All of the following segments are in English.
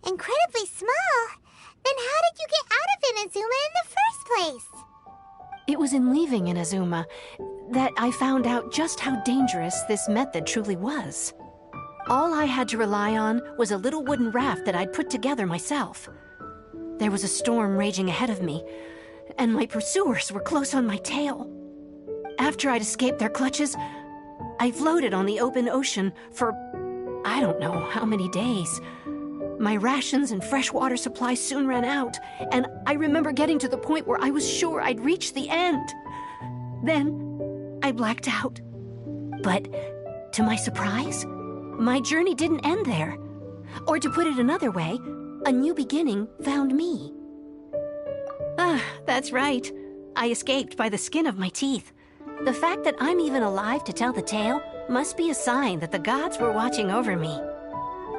incredibly small, then how did you get out of Inazuma in the first place? It was in leaving Inazuma that I found out just how dangerous this method truly was. All I had to rely on was a little wooden raft that I'd put together myself. There was a storm raging ahead of me, and my pursuers were close on my tail. After I'd escaped their clutches, I floated on the open ocean for I don't know how many days. My rations and fresh water supply soon ran out, and I remember getting to the point where I was sure I'd reached the end. Then, I blacked out. But, to my surprise, my journey didn't end there. Or to put it another way, a new beginning found me. That's right. I escaped by the skin of my teeth. The fact that I'm even alive to tell the tale must be a sign that the gods were watching over me.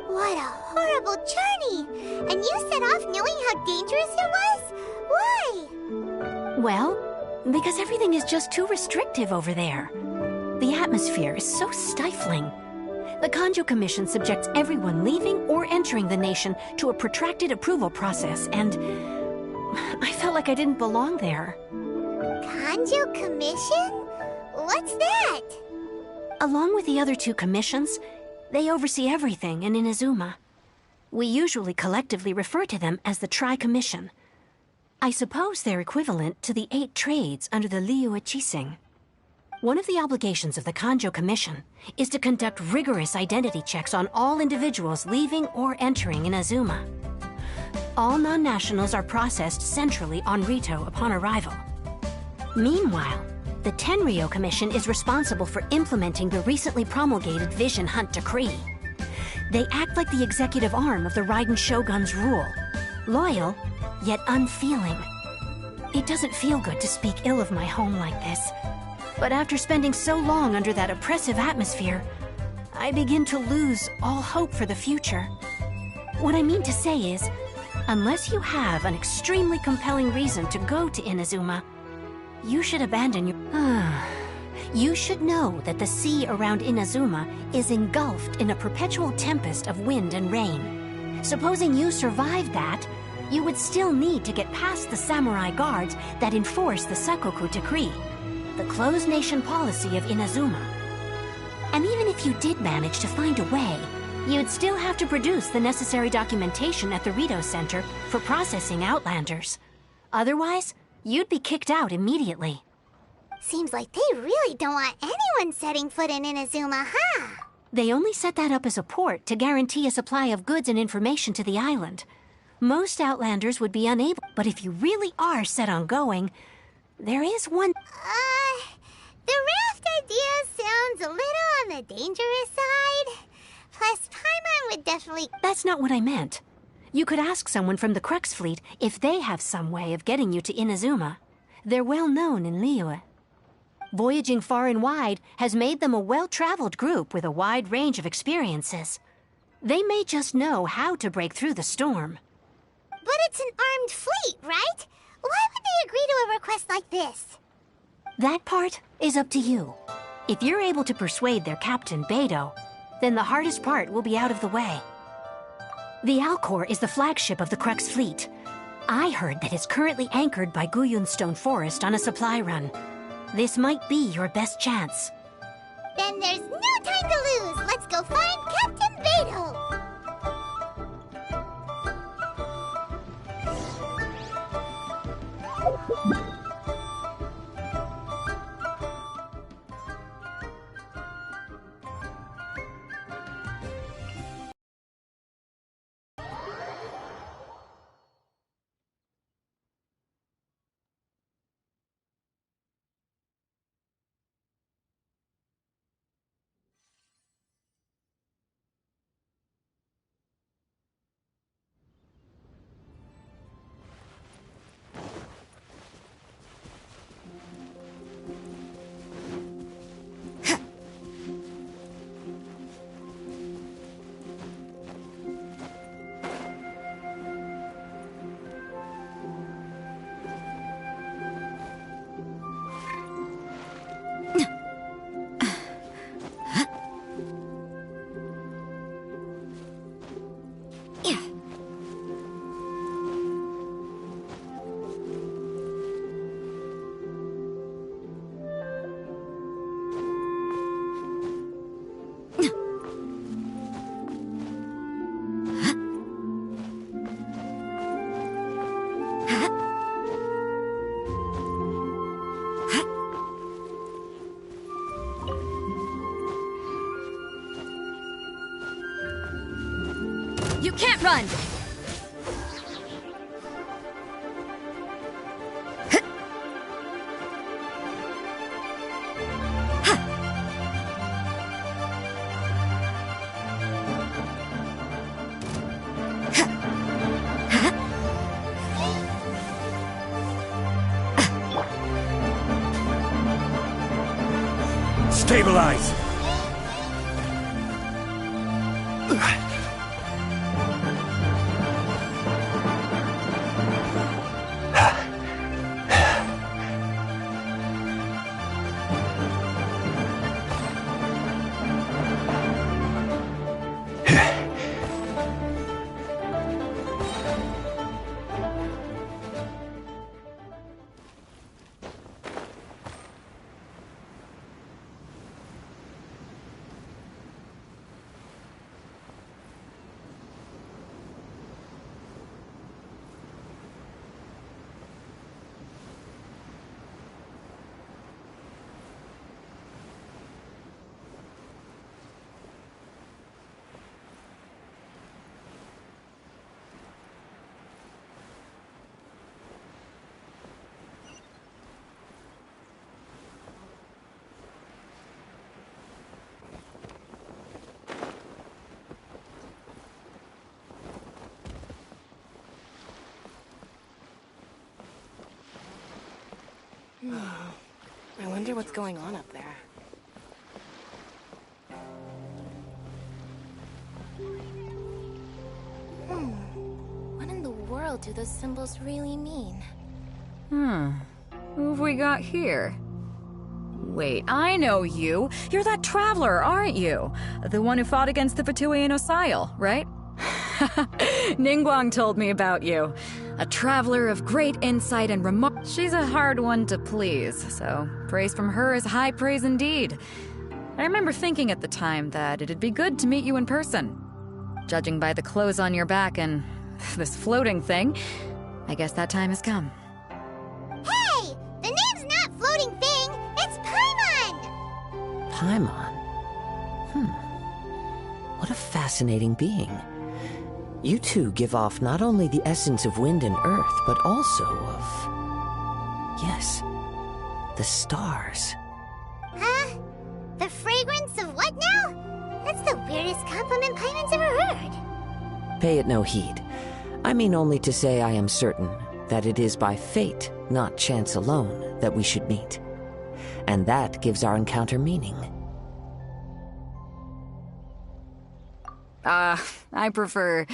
What a horrible journey! And you set off knowing how dangerous it was? Why? Well, because everything is just too restrictive over there. The atmosphere is so stifling. The Kanjo Commission subjects everyone leaving or entering the nation to a protracted approval process, and I felt like I didn't belong there. Kanjo Commission? What's that? Along with the other two commissions, they oversee everything in Inazuma. We usually collectively refer to them as the Tri-Commission. I suppose they're equivalent to the 8 trades under the Liyue Chising. One of the obligations of the Kanjo Commission is to conduct rigorous identity checks on all individuals leaving or entering Inazuma. All non-nationals are processed centrally on Rito upon arrival. Meanwhile, the Tenryo Commission is responsible for implementing the recently promulgated Vision Hunt Decree. They act like the executive arm of the Raiden Shogun's rule, loyal, yet unfeeling. It doesn't feel good to speak ill of my home like this, but after spending so long under that oppressive atmosphere, I begin to lose all hope for the future. What I mean to say is, unless you have an extremely compelling reason to go to Inazuma, you should abandon your... You should know that the sea around Inazuma is engulfed in a perpetual tempest of wind and rain. Supposing you survived that, you would still need to get past the samurai guards that enforce the Sakoku Decree, the closed nation policy of Inazuma. And even if you did manage to find a way, you'd still have to produce the necessary documentation at the Rito Center for processing Outlanders. Otherwise, you'd be kicked out immediately. Seems like they really don't want anyone setting foot in Inazuma, huh? They only set that up as a port to guarantee a supply of goods and information to the island. Most Outlanders would be unable, but if you really are set on going, there is one... The raft idea sounds a little on the dangerous side. Plus, Paimon would definitely... That's not what I meant. You could ask someone from the Crux Fleet if they have some way of getting you to Inazuma. They're well known in Liyue. Voyaging far and wide has made them a well-traveled group with a wide range of experiences. They may just know how to break through the storm. But it's an armed fleet, right? Why would they agree to a request like this? That part is up to you. If you're able to persuade their captain, Beidou, then the hardest part will be out of the way. The Alcor is the flagship of the Crux Fleet. I heard that it's currently anchored by Guyunstone Forest on a supply run. This might be your best chance. Then there's no time to lose. Let's go find Captain Beidou. You can't run! Stabilize! I wonder what's going on up there. What in the world do those symbols really mean? Who have we got here? Wait, I know you. You're that traveler, aren't you? The one who fought against the Fatui and Osile, right? Ningguang told me about you. A traveler of great insight and remark. She's a hard one to please, so praise from her is high praise indeed. I remember thinking at the time that it'd be good to meet you in person. Judging by the clothes on your back and this floating thing, I guess that time has come. Hey! The name's not Floating Thing, it's Paimon! Paimon? What a fascinating being. You two give off not only the essence of wind and earth, but also of... yes, the stars. Huh? The fragrance of what now? That's the weirdest compliment Paimon's ever heard. Pay it no heed. I mean only to say I am certain that it is by fate, not chance alone, that we should meet. And that gives our encounter meaning. I prefer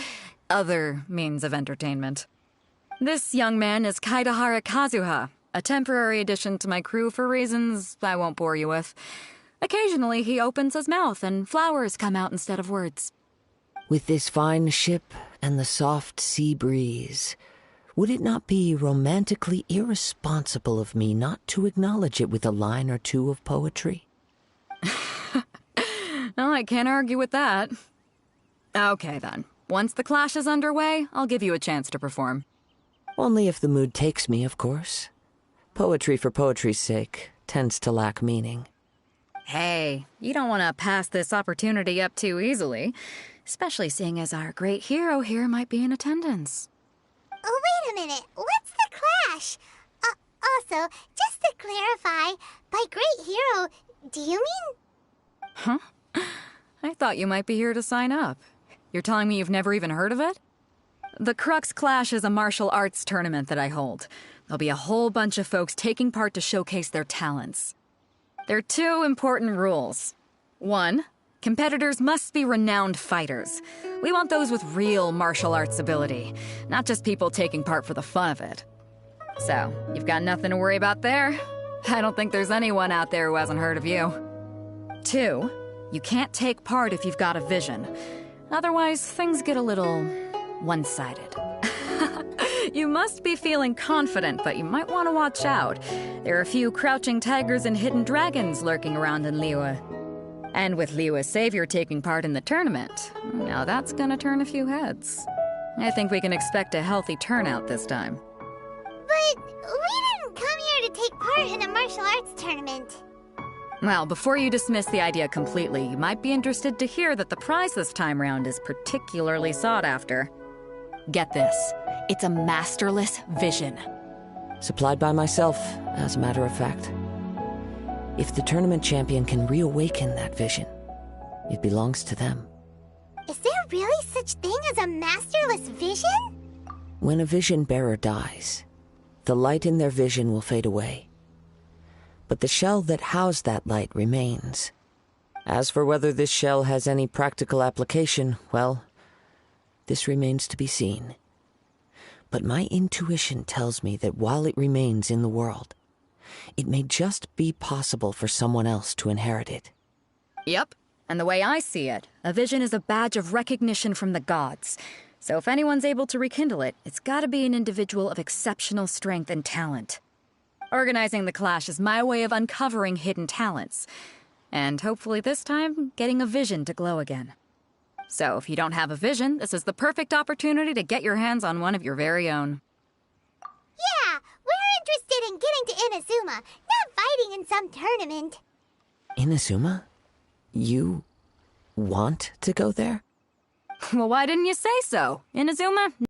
other means of entertainment. This young man is Kaidahara Kazuha, a temporary addition to my crew for reasons I won't bore you with. Occasionally he opens his mouth and flowers come out instead of words. With this fine ship and the soft sea breeze, would it not be romantically irresponsible of me not to acknowledge it with a line or two of poetry? Well, I can't argue with that. Okay, then. Once the clash is underway, I'll give you a chance to perform. Only if the mood takes me, of course. Poetry for poetry's sake tends to lack meaning. Hey, you don't want to pass this opportunity up too easily, especially seeing as our great hero here might be in attendance. Oh, wait a minute. What's the clash? Also, just to clarify, by great hero, do you mean... Huh? I thought you might be here to sign up. You're telling me you've never even heard of it? The Crux Clash is a martial arts tournament that I hold. There'll be a whole bunch of folks taking part to showcase their talents. There are 2 important rules. 1, competitors must be renowned fighters. We want those with real martial arts ability, not just people taking part for the fun of it. So, you've got nothing to worry about there. I don't think there's anyone out there who hasn't heard of you. 2, you can't take part if you've got a vision. Otherwise, things get a little one-sided. You must be feeling confident, but you might want to watch out. There are a few crouching tigers and hidden dragons lurking around in Liyue. And with Liyue's savior taking part in the tournament, now that's gonna turn a few heads. I think we can expect a healthy turnout this time. But we didn't come here to take part in a martial arts tournament. Well, before you dismiss the idea completely, you might be interested to hear that the prize this time round is particularly sought after. Get this. It's a masterless vision. Supplied by myself, as a matter of fact. If the tournament champion can reawaken that vision, it belongs to them. Is there really such thing as a masterless vision? When a vision bearer dies, the light in their vision will fade away. But the shell that housed that light remains. As for whether this shell has any practical application, well, this remains to be seen. But my intuition tells me that while it remains in the world, it may just be possible for someone else to inherit it. Yep. And the way I see it, a vision is a badge of recognition from the gods. So if anyone's able to rekindle it, it's gotta be an individual of exceptional strength and talent. Organizing the clash is my way of uncovering hidden talents. And hopefully this time, getting a vision to glow again. So if you don't have a vision, this is the perfect opportunity to get your hands on one of your very own. Yeah, we're interested in getting to Inazuma, not fighting in some tournament. Inazuma? You want to go there? Well, why didn't you say so? Inazuma? In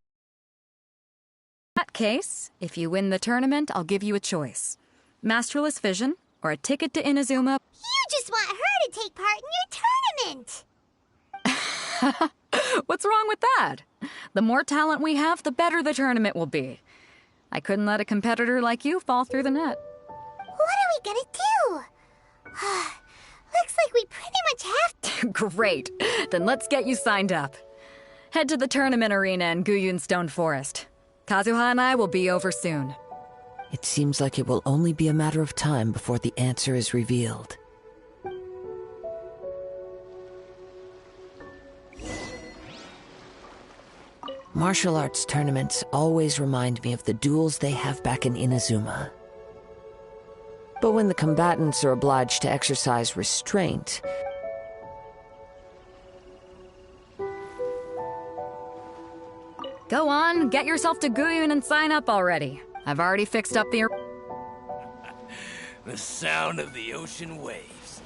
that case, if you win the tournament, I'll give you a choice. Masterless Vision, or a ticket to Inazuma. You just want her to take part in your tournament! What's wrong with that? The more talent we have, the better the tournament will be. I couldn't let a competitor like you fall through the net. What are we gonna do? Looks like we pretty much have to. Great. Then let's get you signed up. Head to the tournament arena in Guyun Stone Forest. Kazuha and I will be over soon. It seems like it will only be a matter of time before the answer is revealed. Martial arts tournaments always remind me of the duels they have back in Inazuma. But when the combatants are obliged to exercise restraint... Go on, get yourself to Guyun and sign up already. I've already fixed up the... The sound of the ocean waves.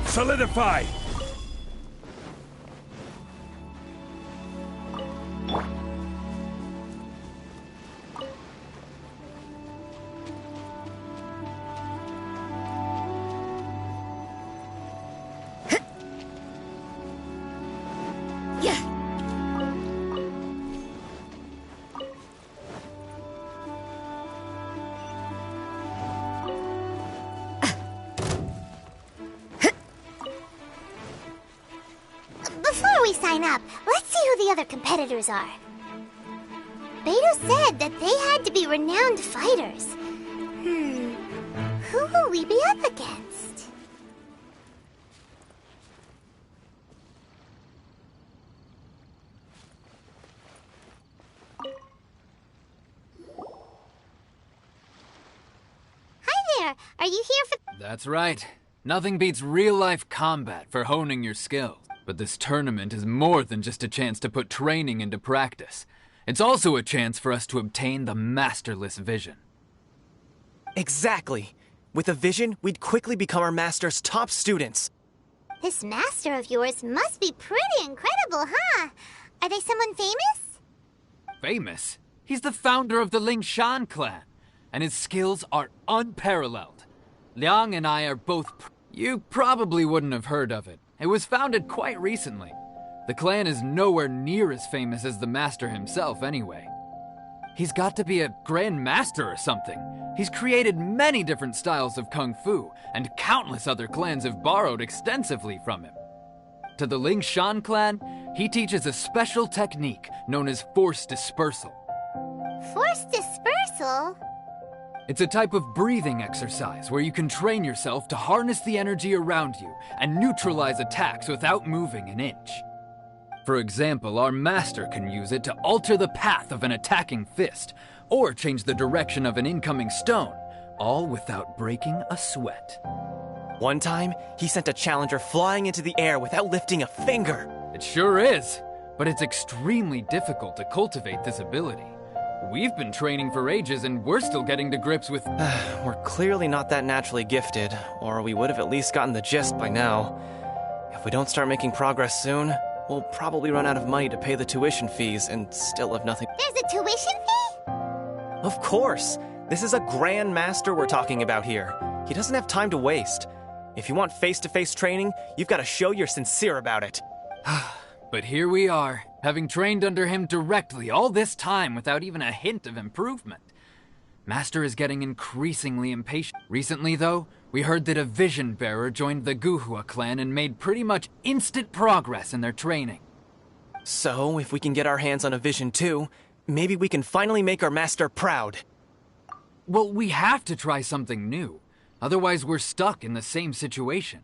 Solidify! Before we sign up, let's see who the other competitors are. Beto said that they had to be renowned fighters. Who will we be up against? Hi there! Are you here for... That's right. Nothing beats real-life combat for honing your skills. But this tournament is more than just a chance to put training into practice. It's also a chance for us to obtain the masterless vision. Exactly. With a vision, we'd quickly become our master's top students. This master of yours must be pretty incredible, huh? Are they someone famous? Famous? He's the founder of the Lingshan clan, and his skills are unparalleled. Liang and I are both... You probably wouldn't have heard of it. It was founded quite recently. The clan is nowhere near as famous as the master himself, anyway. He's got to be a grand master or something. He's created many different styles of kung fu, and countless other clans have borrowed extensively from him. To the Ling Shan clan, he teaches a special technique known as force dispersal. Force dispersal? It's a type of breathing exercise where you can train yourself to harness the energy around you and neutralize attacks without moving an inch. For example, our master can use it to alter the path of an attacking fist, or change the direction of an incoming stone, all without breaking a sweat. One time, he sent a challenger flying into the air without lifting a finger. It sure is, but it's extremely difficult to cultivate this ability. We've been training for ages and we're still getting to grips with... We're clearly not that naturally gifted, or we would have at least gotten the gist by now. If we don't start making progress soon, we'll probably run out of money to pay the tuition fees and still have nothing. There's a tuition fee? Of course! This is a Grand Master we're talking about here. He doesn't have time to waste. If you want face-to-face training, you've got to show you're sincere about it. But here we are, having trained under him directly all this time without even a hint of improvement. Master is getting increasingly impatient. Recently, though, we heard that a vision bearer joined the Guhua clan and made pretty much instant progress in their training. So, if we can get our hands on a vision too, maybe we can finally make our master proud. Well, we have to try something new. Otherwise, we're stuck in the same situation.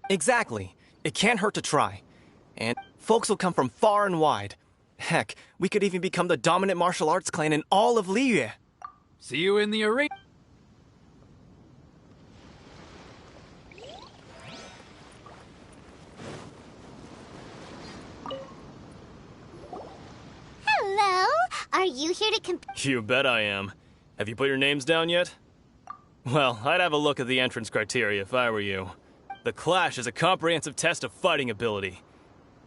Exactly. It can't hurt to try. And folks will come from far and wide. Heck, we could even become the dominant martial arts clan in all of Liyue. See you in the arena. Hello? Are you here to compete? You bet I am. Have you put your names down yet? Well, I'd have a look at the entrance criteria if I were you. The Clash is a comprehensive test of fighting ability.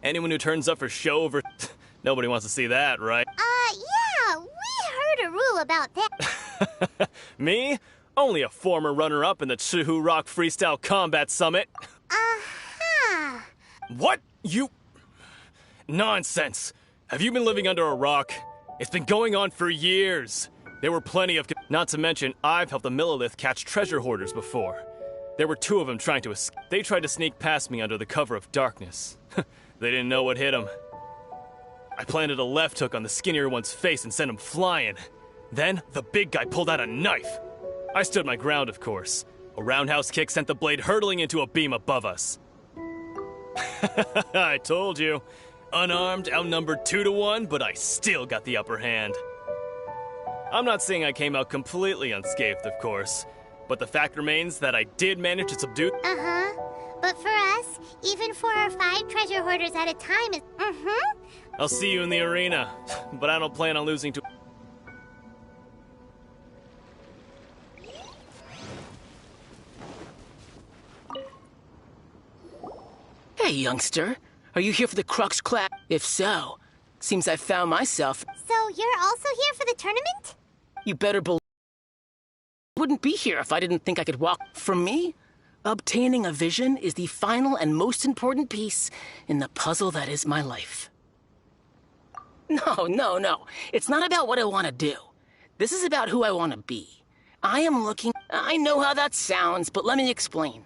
Anyone who turns up for show over... Nobody wants to see that, right? Yeah, we heard a rule about that. Me? Only a former runner-up in the Chihu Rock Freestyle Combat Summit. Uh-huh. What? You... Nonsense. Have you been living under a rock? It's been going on for years. There were plenty of... Not to mention, I've helped the Millilith catch treasure hoarders before. There were 2 of them trying to escape. They tried to sneak past me under the cover of darkness. They didn't know what hit them. I planted a left hook on the skinnier one's face and sent him flying. Then, the big guy pulled out a knife. I stood my ground, of course. A roundhouse kick sent the blade hurtling into a beam above us. I told you. Unarmed, outnumbered 2-1, but I still got the upper hand. I'm not saying I came out completely unscathed, of course, but the fact remains that I did manage to subdue... Uh-huh. But for us, even 4 or 5 treasure hoarders at a time is... I'll see you in the arena, but I don't plan on losing to... Hey, youngster. Are you here for the Crux class? If so, seems I found myself... So you're also here for the tournament? You better believe... Wouldn't be here if I didn't think I could walk. For me, obtaining a vision is the final and most important piece in the puzzle that is my life. No. It's not about what I want to do. This is about who I want to be. I am looking... I know how that sounds, but let me explain.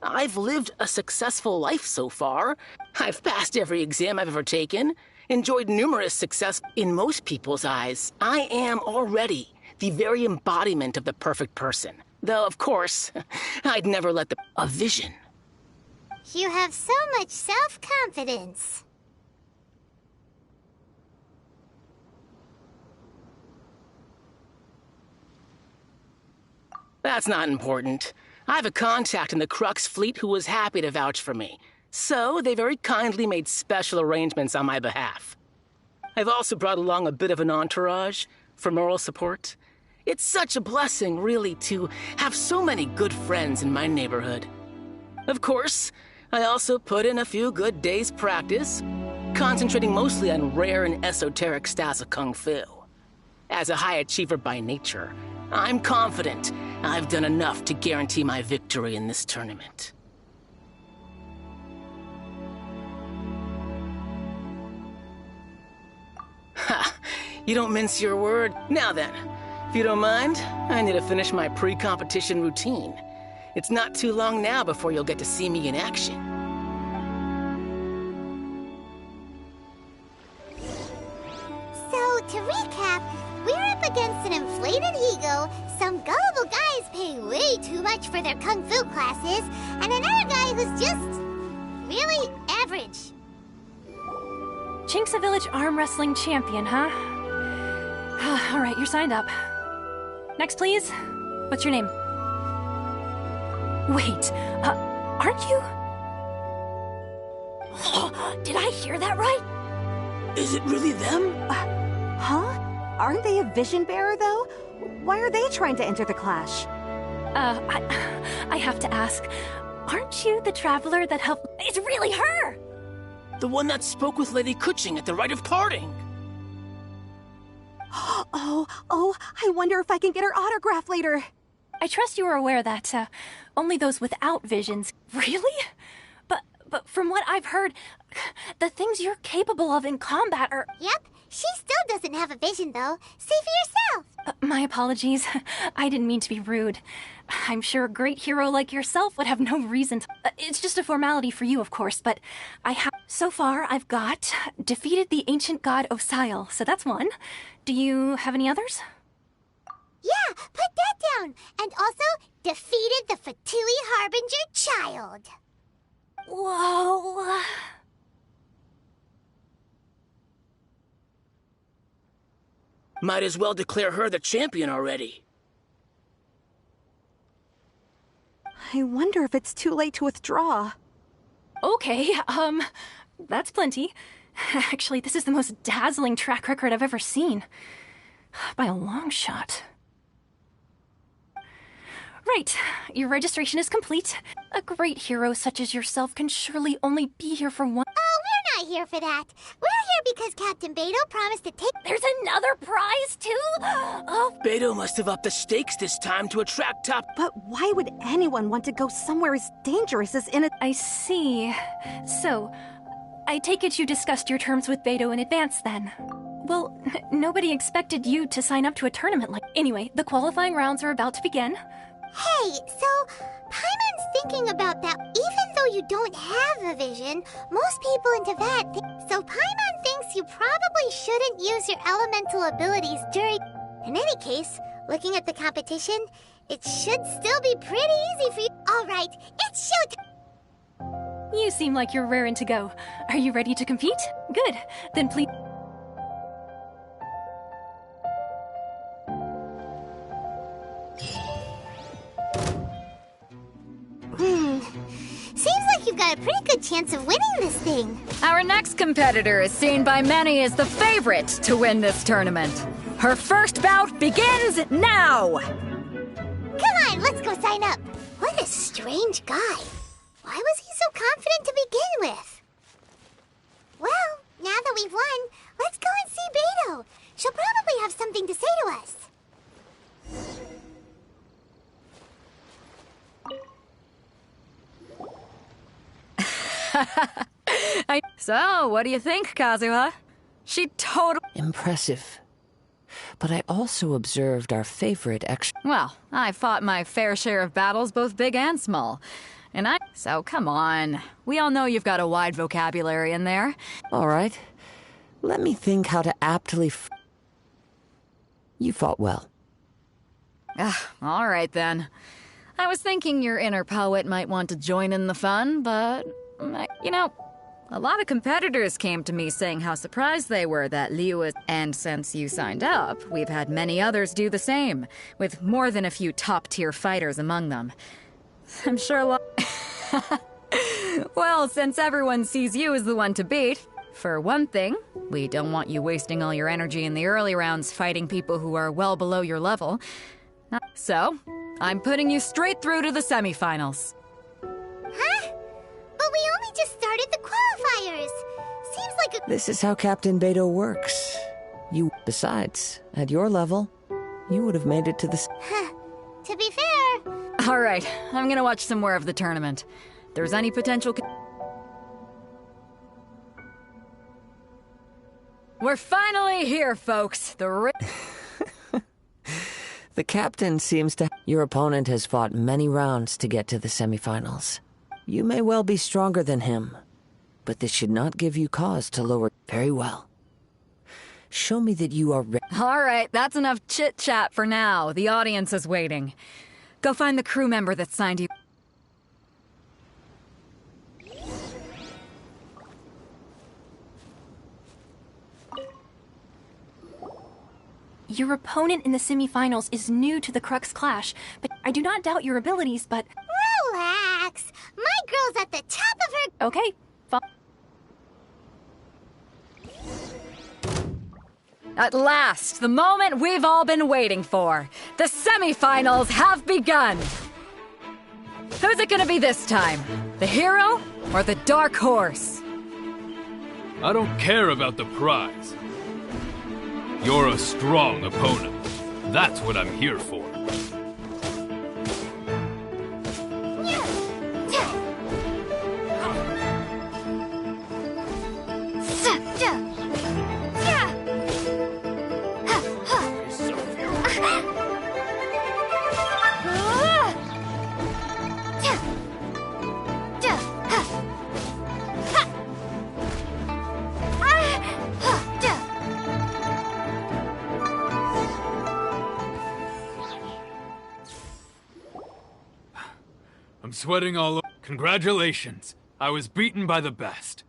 I've lived a successful life so far. I've passed every exam I've ever taken, enjoyed numerous success. In most people's eyes, I am already the very embodiment of the perfect person. Though, of course, I'd never let a vision. You have so much self-confidence. That's not important. I have a contact in the Crux fleet who was happy to vouch for me. So, they very kindly made special arrangements on my behalf. I've also brought along a bit of an entourage for moral support. It's such a blessing, really, to have so many good friends in my neighborhood. Of course, I also put in a few good days' practice, concentrating mostly on rare and esoteric styles of Kung Fu. As a high achiever by nature, I'm confident I've done enough to guarantee my victory in this tournament. Ha! You don't mince your word. Now then, if you don't mind, I need to finish my pre-competition routine. It's not too long now before you'll get to see me in action. to recap, we're up against an inflated ego, some gullible guys paying way too much for their kung fu classes, and another guy who's just really average. Chink's a village arm wrestling champion, huh? All right, you're signed up. Next, please. What's your name? Wait, aren't you? Did I hear that right? Is it really them? Huh? Aren't they a vision bearer, though? Why are they trying to enter the clash? I have to ask. Aren't you the traveler that helped? It's really her! The one that spoke with Lady Kuching at the rite of parting. Oh, I wonder if I can get her autograph later. I trust you are aware that, only those without visions... Really? But from what I've heard, the things you're capable of in combat are... Yep, she still doesn't have a vision, though. See for yourself. My apologies. I didn't mean to be rude. I'm sure a great hero like yourself would have no reason to... It's just a formality for you, of course, but I have... So far, I've got defeated the ancient god Osile, so that's one. Do you have any others? Yeah, put that down. And also, defeated the Fatui Harbinger child. Whoa... Might as well declare her the champion already. I wonder if it's too late to withdraw. Okay, that's plenty. Actually, this is the most dazzling track record I've ever seen. By a long shot. Right, your registration is complete. A great hero such as yourself can surely only be here for one... Oh, we're not here for that. We're here because Captain Beto promised to take... There's another prize, too? Oh, Beto must have upped the stakes this time to attract top... But why would anyone want to go somewhere as dangerous as in a... I see. So, I take it you discussed your terms with Beto in advance, then? Well, nobody expected you to sign up to a tournament like... Anyway, the qualifying rounds are about to begin. Hey, so Paimon's thinking about that. Even though you don't have a vision, most people in Teyvat so Paimon thinks you probably shouldn't use your elemental abilities during... In any case, looking at the competition, it should still be pretty easy for you. All right, it's showtime! You seem like you're raring to go. Are you ready to compete? Good. Then please... Seems like you've got a pretty good chance of winning this thing. Our next competitor is seen by many as the favorite to win this tournament. Her first bout begins now! Come on, let's go sign up. What a strange guy. Why was he so confident to begin with? Well, now that we've won, let's go and see Beto. She'll probably have something to say to us. So, what do you think, Kazuha? She totally... Impressive. But I also observed our favorite Well, I fought my fair share of battles, both big and small. So, come on. We all know you've got a wide vocabulary in there. All right. Let me think how to aptly... You fought well. All right, then. I was thinking your inner poet might want to join in the fun, but... You know, a lot of competitors came to me saying how surprised they were that Liu was... And since you signed up, we've had many others do the same, with more than a few top-tier fighters among them. I'm sure Well, since everyone sees you as the one to beat, for one thing, we don't want you wasting all your energy in the early rounds fighting people who are well below your level. So, I'm putting you straight through to the semifinals. Huh? But we only just started the qualifiers. Seems like a... This is how Captain Beto works. Besides, at your level, you would have made it to the... To be fair... All right, I'm gonna watch some more of the tournament. If there's any potential... We're finally here, folks. The captain seems to... Your opponent has fought many rounds to get to the semifinals. You may well be stronger than him, but this should not give you cause to lower... Very well. Show me that you are ready. All right, that's enough chit-chat for now. The audience is waiting. Go find the crew member that signed you. Your opponent in the semifinals is new to the Crux Clash, but I do not doubt your abilities, but... Relax. My girl's at the top of her... Okay, At last, the moment we've all been waiting for. The semifinals have begun. Who's it gonna be this time? The hero or the dark horse? I don't care about the prize. You're a strong opponent. That's what I'm here for. I'm sweating all over. Congratulations. I was beaten by the best.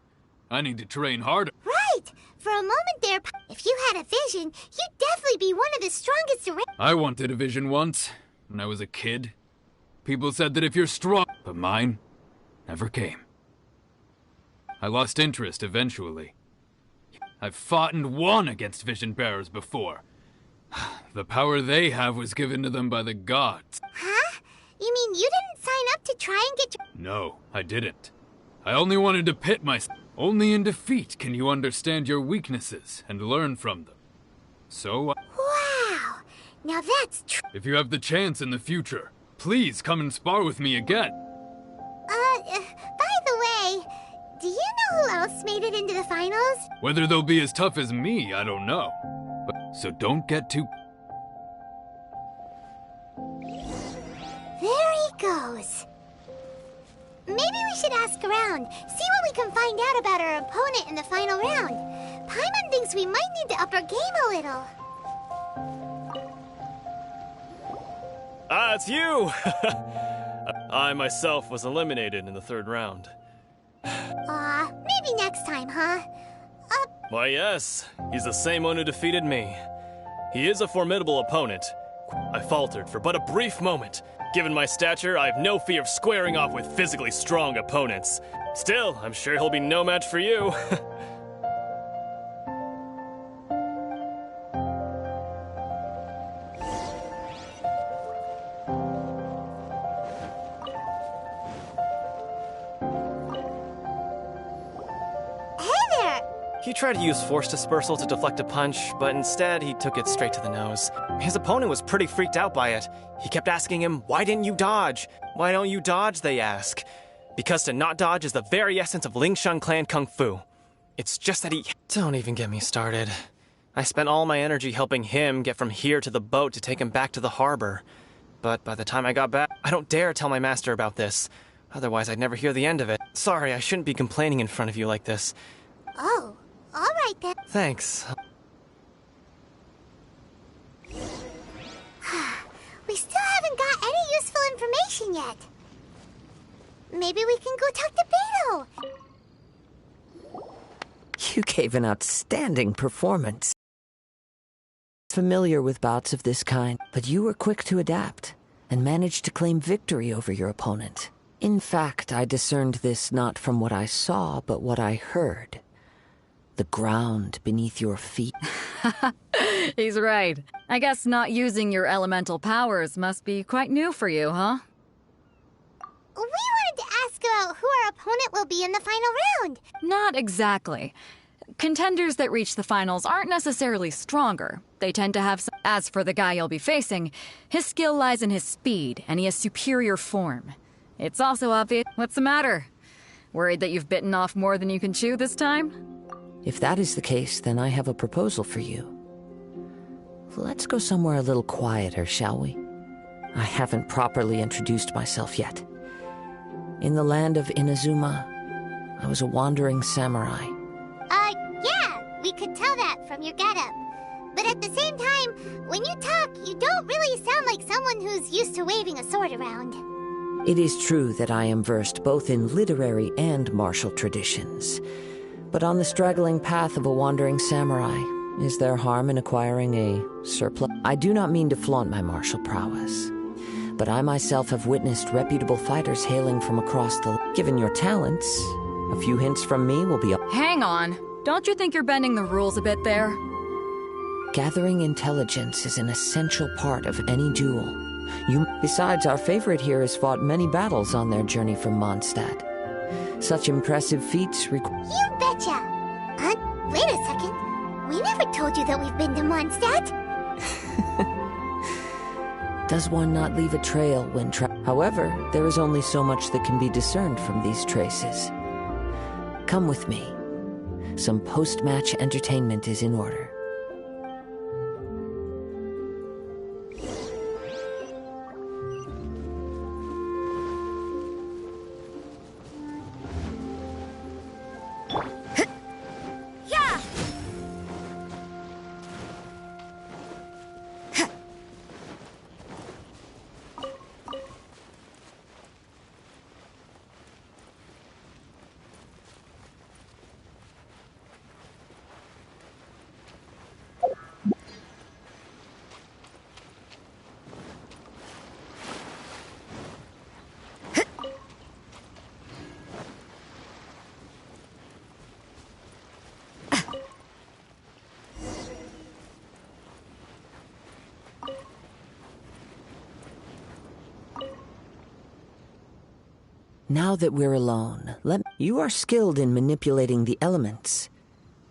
I need to train harder. Right! For a moment there, if you had a vision, you'd definitely be one of the strongest around. I wanted a vision once, when I was a kid. People said that if you're strong, but mine never came. I lost interest eventually. I've fought and won against vision bearers before. The power they have was given to them by the gods. Huh? You mean you didn't sign up to try and get your... No, I didn't. I only wanted to pit myself. Only in defeat can you understand your weaknesses and learn from them. So, Wow! Now that's true. if you have the chance in the future, please come and spar with me again. By the way, do you know who else made it into the finals? Whether they'll be as tough as me, I don't know. So don't get too... There he goes. Maybe we should ask around, see what we can find out about our opponent in the final round. Paimon thinks we might need to up our game a little. Ah, it's you! I myself was eliminated in the third round. Maybe next time, huh? Why, yes. He's the same one who defeated me. He is a formidable opponent. I faltered for but a brief moment. Given my stature, I have no fear of squaring off with physically strong opponents. Still, I'm sure he'll be no match for you. He tried to use force dispersal to deflect a punch, but instead he took it straight to the nose. His opponent was pretty freaked out by it. He kept asking him, "Why didn't you dodge? Why don't you dodge?" they ask. Because to not dodge is the very essence of Lingshan clan kung fu. It's just that he... Don't even get me started. I spent all my energy helping him get from here to the boat to take him back to the harbor. But by the time I got back, I don't dare tell my master about this. Otherwise I'd never hear the end of it. Sorry, I shouldn't be complaining in front of you like this. Oh, all right then. Thanks. We still haven't got any useful information yet. Maybe we can go talk to Beto. You gave an outstanding performance. Familiar with bouts of this kind, but you were quick to adapt and managed to claim victory over your opponent. In fact, I discerned this not from what I saw, but what I heard. The ground beneath your feet. He's right. I guess not using your elemental powers must be quite new for you, huh? We wanted to ask about who our opponent will be in the final round. Not exactly. Contenders that reach the finals aren't necessarily stronger. They tend to have some... As for the guy you'll be facing, his skill lies in his speed, and he has superior form. It's also obvious... What's the matter? Worried that you've bitten off more than you can chew this time? If that is the case, then I have a proposal for you. Let's go somewhere a little quieter, shall we? I haven't properly introduced myself yet. In the land of Inazuma, I was a wandering samurai. Yeah, we could tell that from your getup. But at the same time, when you talk, you don't really sound like someone who's used to waving a sword around. It is true that I am versed both in literary and martial traditions. But on the straggling path of a wandering samurai, is there harm in acquiring a surplus? I do not mean to flaunt my martial prowess, but I myself have witnessed reputable fighters hailing from across the... Given your talents, a few hints from me will be... Hang on. Don't you think you're bending the rules a bit there? Gathering intelligence is an essential part of any duel. Besides, our favorite here has fought many battles on their journey from Mondstadt. Such impressive feats require... You betcha! Wait a second. We never told you that we've been to Mondstadt. Does one not leave a trail when However, there is only so much that can be discerned from these traces. Come with me. Some post-match entertainment is in order. Now that we're alone, you are skilled in manipulating the elements,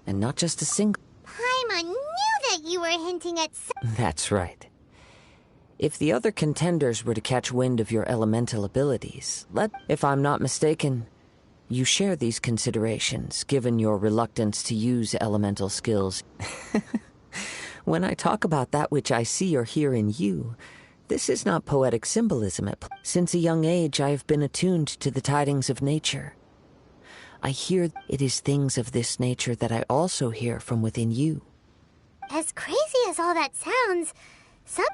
and not just a single... Paimon knew that you were hinting at... That's right. If the other contenders were to catch wind of your elemental abilities, if I'm not mistaken, you share these considerations, given your reluctance to use elemental skills. When I talk about that which I see or hear in you, this is not poetic symbolism. Since a young age, I have been attuned to the tidings of nature. I hear it is things of this nature that I also hear from within you. As crazy as all that sounds,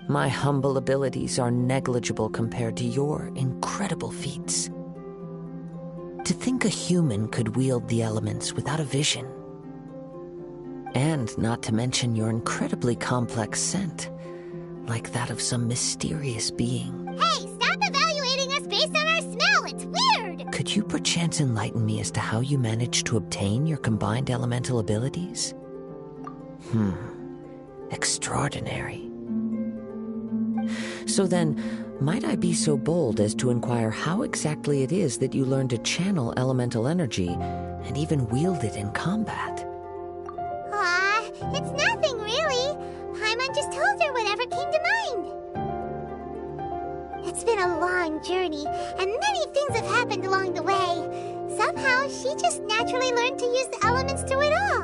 my humble abilities are negligible compared to your incredible feats. To think a human could wield the elements without a vision. And not to mention your incredibly complex scent. Like that of some mysterious being. Hey, stop evaluating us based on our smell! It's weird! Could you perchance enlighten me as to how you managed to obtain your combined elemental abilities? Extraordinary. So then, might I be so bold as to inquire how exactly it is that you learned to channel elemental energy and even wield it in combat? It's nothing really. Paimon just told her whatever came to mind. It's been a long journey, and many things have happened along the way. Somehow, she just naturally learned to use the elements through it all.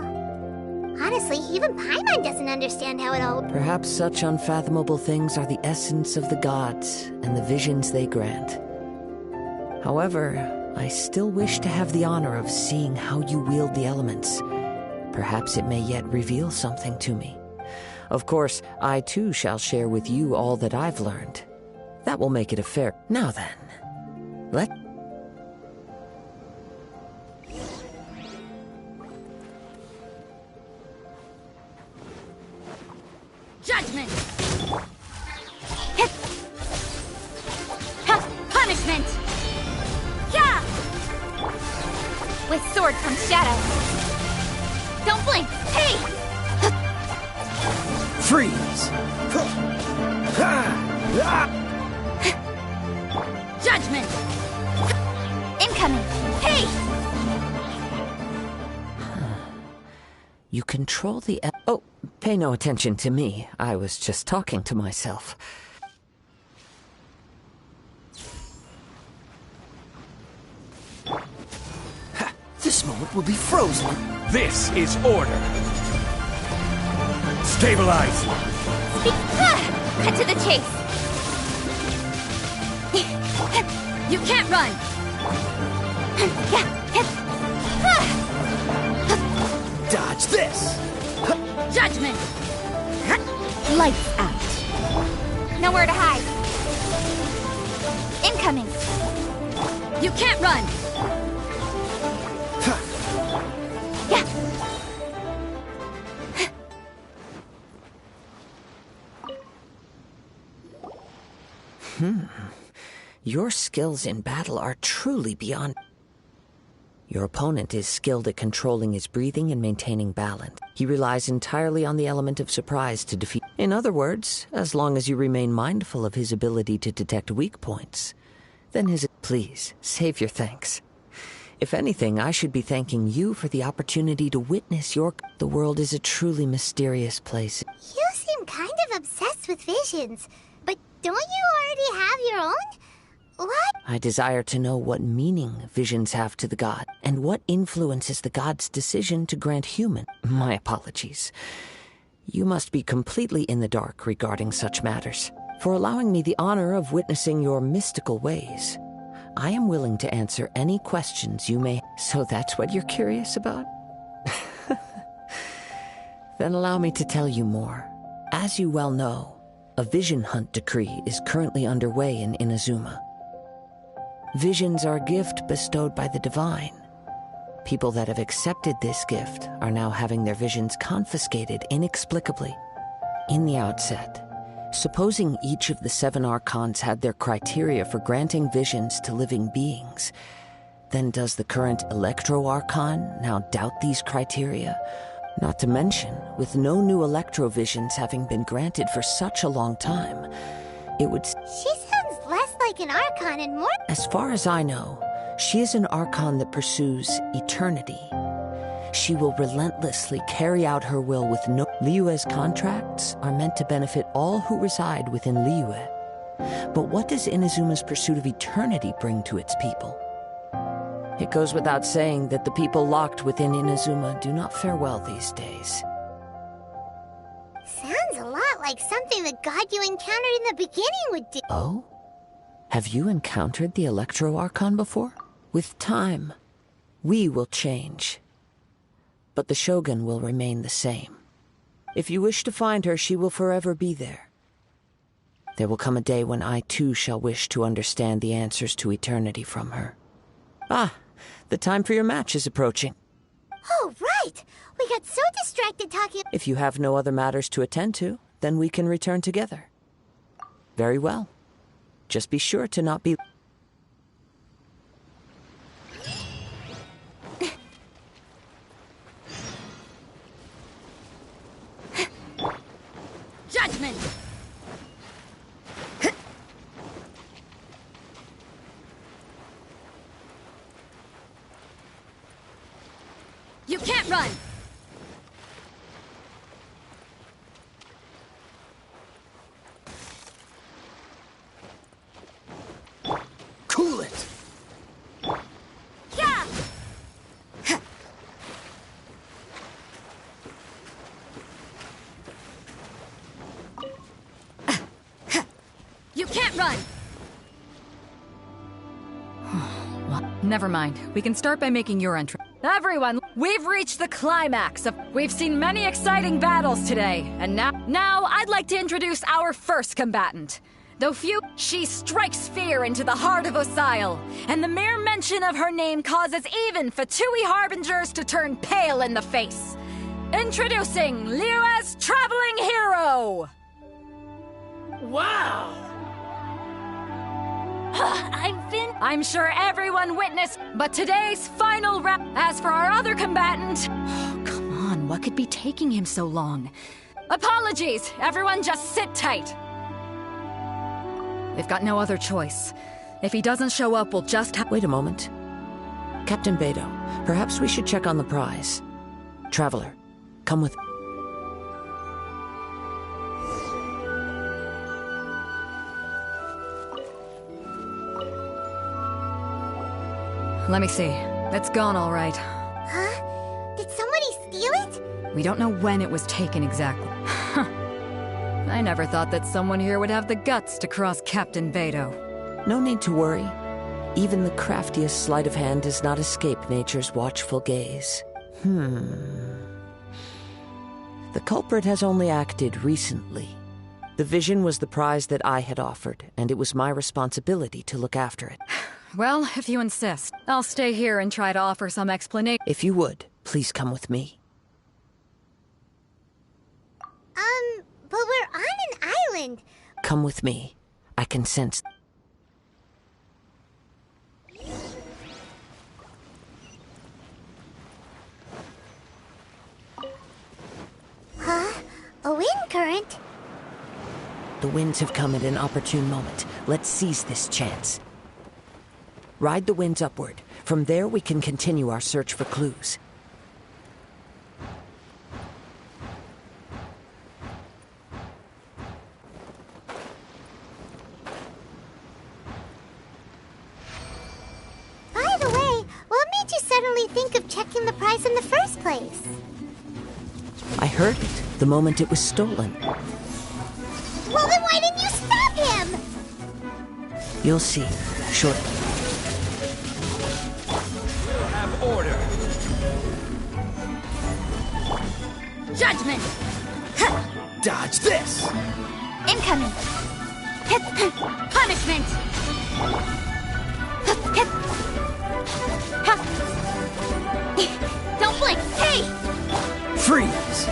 Honestly, even Paimon doesn't understand how it all... Perhaps such unfathomable things are the essence of the gods and the visions they grant. However, I still wish to have the honor of seeing how you wield the elements. Perhaps it may yet reveal something to me. Of course, I too shall share with you all that I've learned. That will make it a fair... Now then, Judgment! Punishment! Yeah! With sword comes shadow. Don't blink! Hey! Freeze! Judgment! Incoming! Hey! You control the... Oh, pay no attention to me. I was just talking to myself. This moment will be frozen. This is order. Stabilize. Cut to the chase. You can't run. Dodge this. Judgment! Lights out. Nowhere to hide. Incoming! You can't run! Yeah. Your skills in battle are truly beyond... Your opponent is skilled at controlling his breathing and maintaining balance. He relies entirely on the element of surprise to defeat... In other words, as long as you remain mindful of his ability to detect weak points, then his... Please, save your thanks. If anything, I should be thanking you for the opportunity to witness your... The world is a truly mysterious place. You seem kind of obsessed with visions, but don't you already have your own? What? I desire to know what meaning visions have to the god, and what influences the god's decision to grant human... My apologies. You must be completely in the dark regarding such matters. For allowing me the honor of witnessing your mystical ways, I am willing to answer any questions you may... So that's what you're curious about? Then allow me to tell you more. As you well know, a vision hunt decree is currently underway in Inazuma. Visions are a gift bestowed by the divine. People that have accepted this gift are now having their visions confiscated inexplicably. In the outset, supposing each of the 7 archons had their criteria for granting visions to living beings, then does the current Electro Archon now doubt these criteria? Not to mention, with no new Electro visions having been granted for such a long time, it would... She sounds less like an Archon and more... As far as I know, she is an Archon that pursues eternity. She will relentlessly carry out her will with no... Liyue's contracts are meant to benefit all who reside within Liyue. But what does Inazuma's pursuit of eternity bring to its people? It goes without saying that the people locked within Inazuma do not fare well these days. Sounds a lot like something the god you encountered in the beginning would do. Oh? Have you encountered the Electro Archon before? With time, we will change. But the Shogun will remain the same. If you wish to find her, she will forever be there. There will come a day when I too shall wish to understand the answers to eternity from her. Ah, the time for your match is approaching. Oh, right! We got so distracted talking... If you have no other matters to attend to, then we can return together. Very well. Just be sure to not be... Judgment! You can't run! Cool it! Yeah! You can't run! Never mind. We can start by making your entrance. Everyone, we've reached the climax of... We've seen many exciting battles today, and now I'd like to introduce our first combatant. Though few, she strikes fear into the heart of Osile, and the mere mention of her name causes even Fatui Harbingers to turn pale in the face. Introducing Liyue's traveling hero! Wow! I'm sure everyone witnessed, but today's final round. As for our other combatant... Oh, come on, what could be taking him so long? Apologies, everyone just sit tight. We've got no other choice. If he doesn't show up, we'll just have... Wait a moment. Captain Beidou, perhaps we should check on the prize. Traveler, come with... Let me see. It's gone all right. Huh? Did somebody steal it? We don't know when it was taken exactly. I never thought that someone here would have the guts to cross Captain Beidou. No need to worry. Even the craftiest sleight of hand does not escape nature's watchful gaze. The culprit has only acted recently. The vision was the prize that I had offered, and it was my responsibility to look after it. Well, if you insist, I'll stay here and try to offer some explanation. If you would, please come with me. But we're on an island. Come with me. I can sense... Huh? A wind current? The winds have come at an opportune moment. Let's seize this chance. Ride the winds upward. From there, we can continue our search for clues. By the way, what made you suddenly think of checking the prize in the first place? I heard it the moment it was stolen. Well, then why didn't you stop him? You'll see, shortly. We'll have order. Judgment! Dodge this! Incoming! Punishment! Don't blink! Hey! Freeze!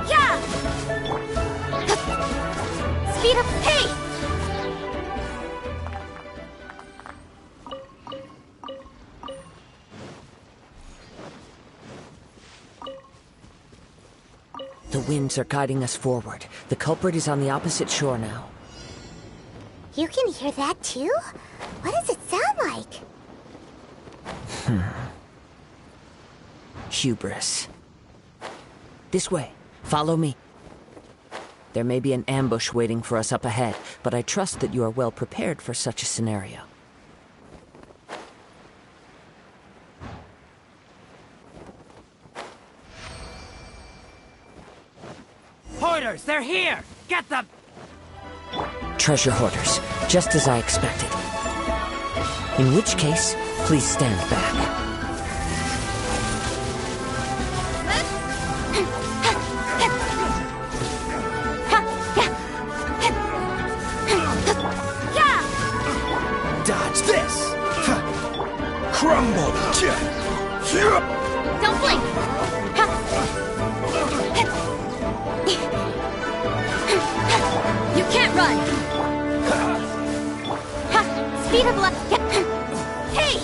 Yeah! Speed up! Hey! The winds are guiding us forward. The culprit is on the opposite shore now. You can hear that too? What does it sound like? Hubris. This way. Follow me. There may be an ambush waiting for us up ahead, but I trust that you are well prepared for such a scenario. Hoarders, they're here! Get them! Treasure hoarders, just as I expected. In which case, please stand back. Dodge this! Crumble! Don't blink! You can't run! Speed of light. Hey!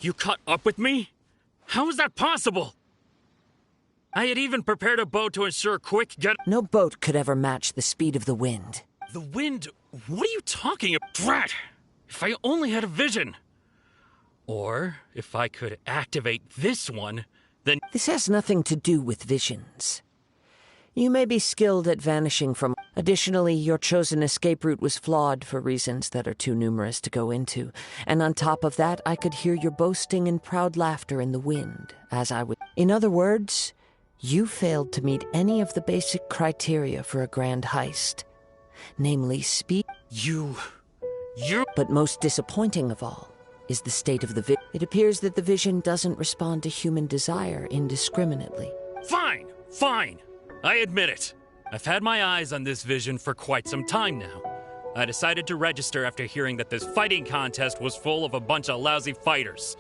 You caught up with me? How is that possible? I had even prepared a boat to ensure quick get- No boat could ever match the speed of the wind. The wind? What are you talking about? Drat! If I only had a vision. Or, if I could activate this one, then- This has nothing to do with visions. You may be skilled at vanishing from... Additionally, your chosen escape route was flawed for reasons that are too numerous to go into. And on top of that, I could hear your boasting and proud laughter in the wind, as I would... In other words, you failed to meet any of the basic criteria for a grand heist. Namely, speed... You... But most disappointing of all is the state of the vision. It appears that the vision doesn't respond to human desire indiscriminately. Fine! Fine! I admit it. I've had my eyes on this vision for quite some time now. I decided to register after hearing that this fighting contest was full of a bunch of lousy fighters.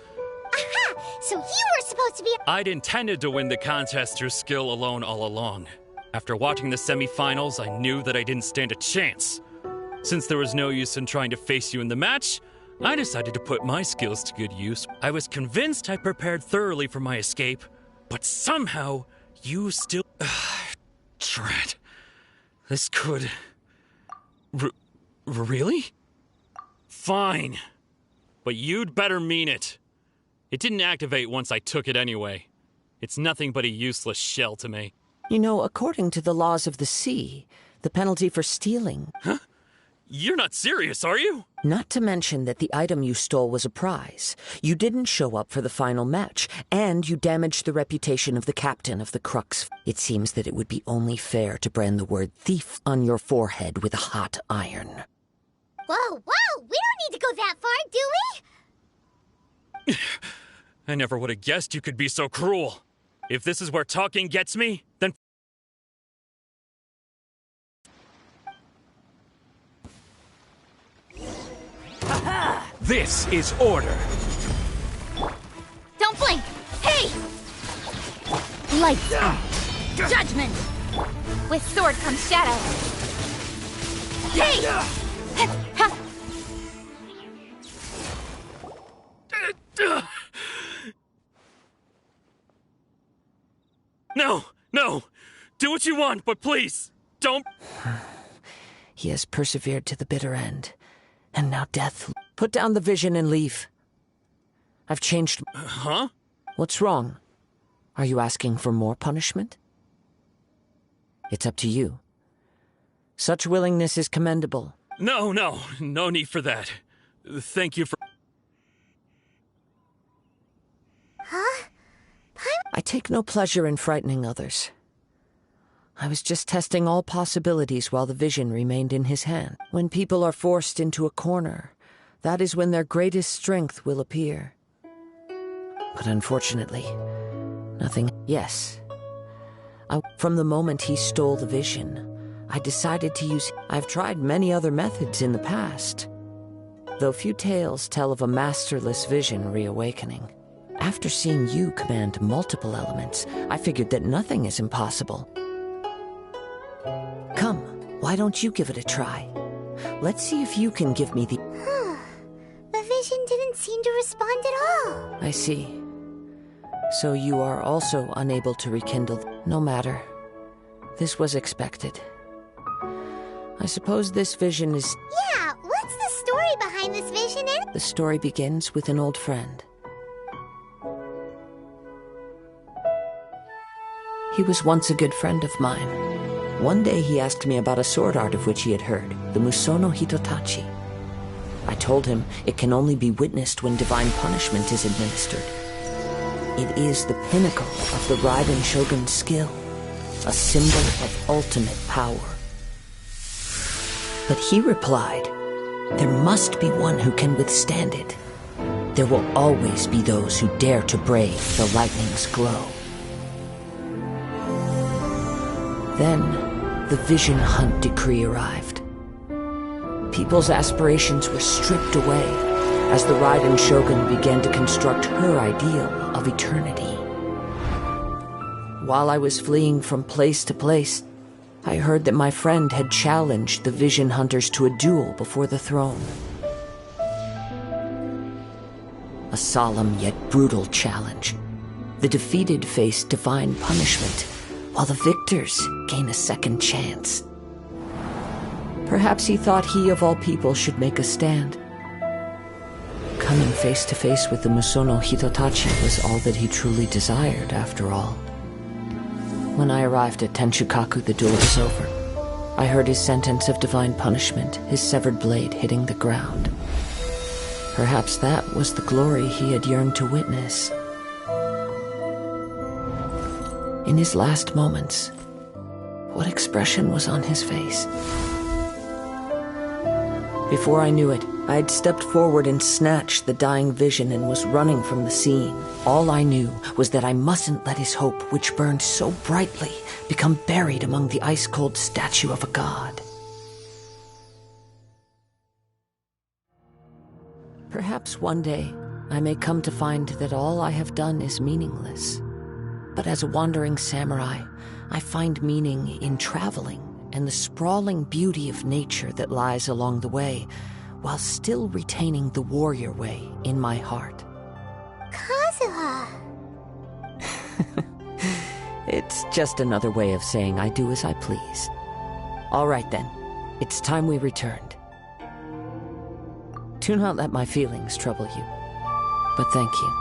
Aha! So you were supposed to be... I'd intended to win the contest through skill alone all along. After watching the semifinals, I knew that I didn't stand a chance. Since there was no use in trying to face you in the match, I decided to put my skills to good use. I was convinced I prepared thoroughly for my escape, but somehow you still... Drat. This could... Really? Fine. But you'd better mean it. It didn't activate once I took it anyway. It's nothing but a useless shell to me. You know, according to the laws of the sea, the penalty for stealing... Huh? You're not serious, are you? Not to mention that the item you stole was a prize. You didn't show up for the final match, and you damaged the reputation of the captain of the Crux. It seems that it would be only fair to brand the word thief on your forehead with a hot iron. Whoa, whoa! We don't need to go that far, do we? I never would have guessed you could be so cruel. If this is where talking gets me, then... This is order. Don't blink! Hey! Lights out. Judgment! With sword comes shadow. Hey! No! No! Do what you want, but please, don't... He has persevered to the bitter end. And now death. Put down the vision and leave. I've changed... Huh? What's wrong? Are you asking for more punishment? It's up to you. Such willingness is commendable. No need for that. Thank you for... Huh? I take no pleasure in frightening others. I was just testing all possibilities while the vision remained in his hand. When people are forced into a corner, that is when their greatest strength will appear. But unfortunately, nothing... Yes. From the moment he stole the vision, I decided to use... I've tried many other methods in the past, though few tales tell of a masterless vision reawakening. After seeing you command multiple elements, I figured that nothing is impossible. Come, why don't you give it a try? Let's see if you can give me the... The vision didn't seem to respond at all. I see. So you are also unable to rekindle... No matter. This was expected. I suppose this vision is... Yeah, what's the story behind this vision? The story begins with an old friend. He was once a good friend of mine. One day he asked me about a sword art of which he had heard, the Musono Hitotachi. I told him it can only be witnessed when divine punishment is administered. It is the pinnacle of the Raiden Shogun's skill, a symbol of ultimate power. But he replied, there must be one who can withstand it. There will always be those who dare to brave the lightning's glow. Then, the Vision Hunt decree arrived. People's aspirations were stripped away as the Raiden Shogun began to construct her ideal of eternity. While I was fleeing from place to place, I heard that my friend had challenged the Vision Hunters to a duel before the throne. A solemn yet brutal challenge. The defeated face divine punishment, while the victors gain a second chance. Perhaps he thought he of all people should make a stand. Coming face to face with the Musono Hitotachi was all that he truly desired, after all. When I arrived at Tenshukaku, the duel was over. I heard his sentence of divine punishment, his severed blade hitting the ground. Perhaps that was the glory he had yearned to witness. In his last moments, what expression was on his face? Before I knew it, I had stepped forward and snatched the dying vision and was running from the scene. All I knew was that I mustn't let his hope, which burned so brightly, become buried among the ice-cold statue of a god. Perhaps one day, I may come to find that all I have done is meaningless. But as a wandering samurai, I find meaning in traveling and the sprawling beauty of nature that lies along the way, while still retaining the warrior way in my heart. Kazuha! It's just another way of saying I do as I please. All right then, it's time we returned. Do not let my feelings trouble you, but thank you.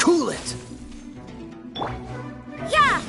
Cool it! Yeah!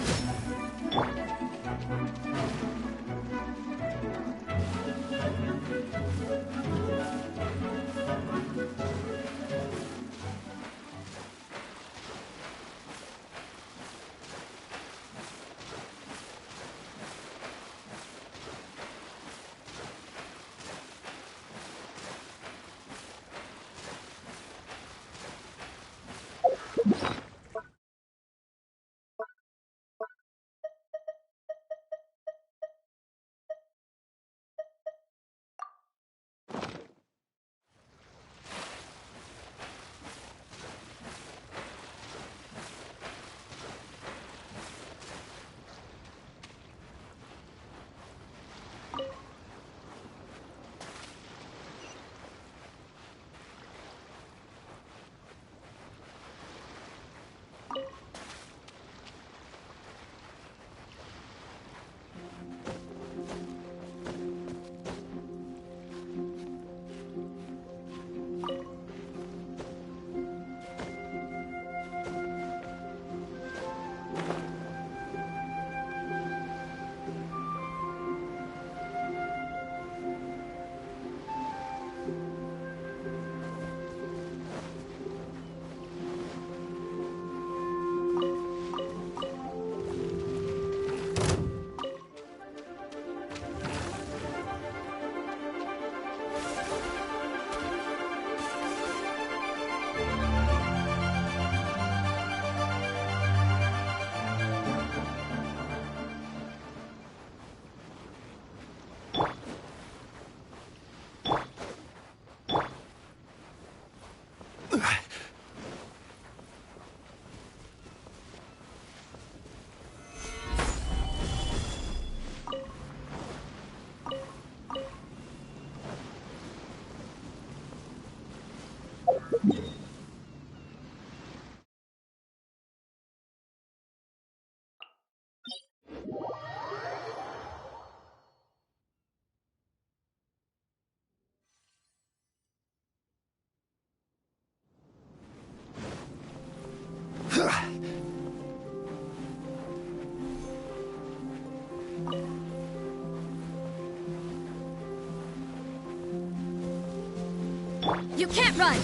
You can't run!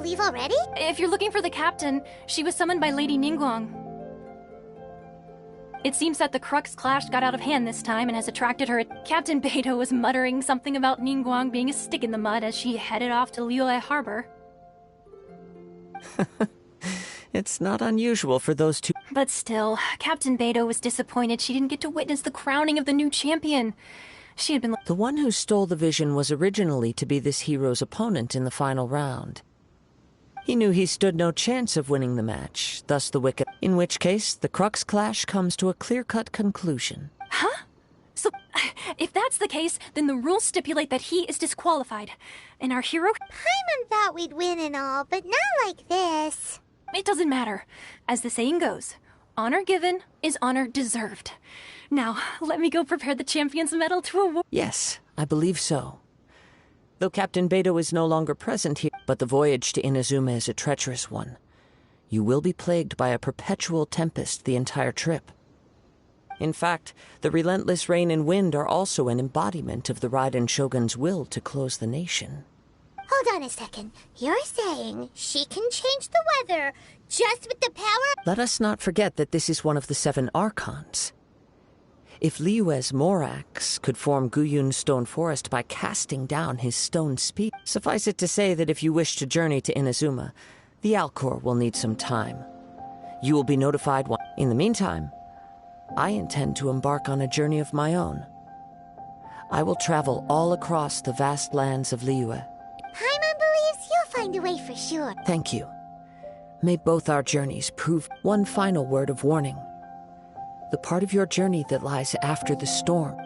Leave already? If you're looking for the captain, she was summoned by Lady Ningguang. It seems that the Crux clash got out of hand this time and has attracted her. Captain Beidou was muttering something about Ningguang being a stick in the mud as she headed off to Liyue Harbor. It's not unusual for those two. But still, Captain Beidou was disappointed she didn't get to witness the crowning of the new champion. She had been... The one who stole the vision was originally to be this hero's opponent in the final round. He knew he stood no chance of winning the match, thus the wicket. In which case, the Crux clash comes to a clear-cut conclusion. Huh? So, if that's the case, then the rules stipulate that he is disqualified. And our hero... Paimon thought we'd win and all, but not like this. It doesn't matter. As the saying goes, honor given is honor deserved. Now, let me go prepare the champion's medal to award... Yes, I believe so. Though Captain Beidou is no longer present here, but the voyage to Inazuma is a treacherous one. You will be plagued by a perpetual tempest the entire trip. In fact, the relentless rain and wind are also an embodiment of the Raiden Shogun's will to close the nation. Hold on a second. You're saying she can change the weather just with the power... Let us not forget that this is one of the 7 Archons. If Liyue's Morax could form Guyun's stone forest by casting down his stone speed, suffice it to say that if you wish to journey to Inazuma, the Alcor will need some time. You will be notified when... In the meantime, I intend to embark on a journey of my own. I will travel all across the vast lands of Liyue. Paimon believes you'll find a way for sure. Thank you. May both our journeys prove... One final word of warning. The part of your journey that lies after the storm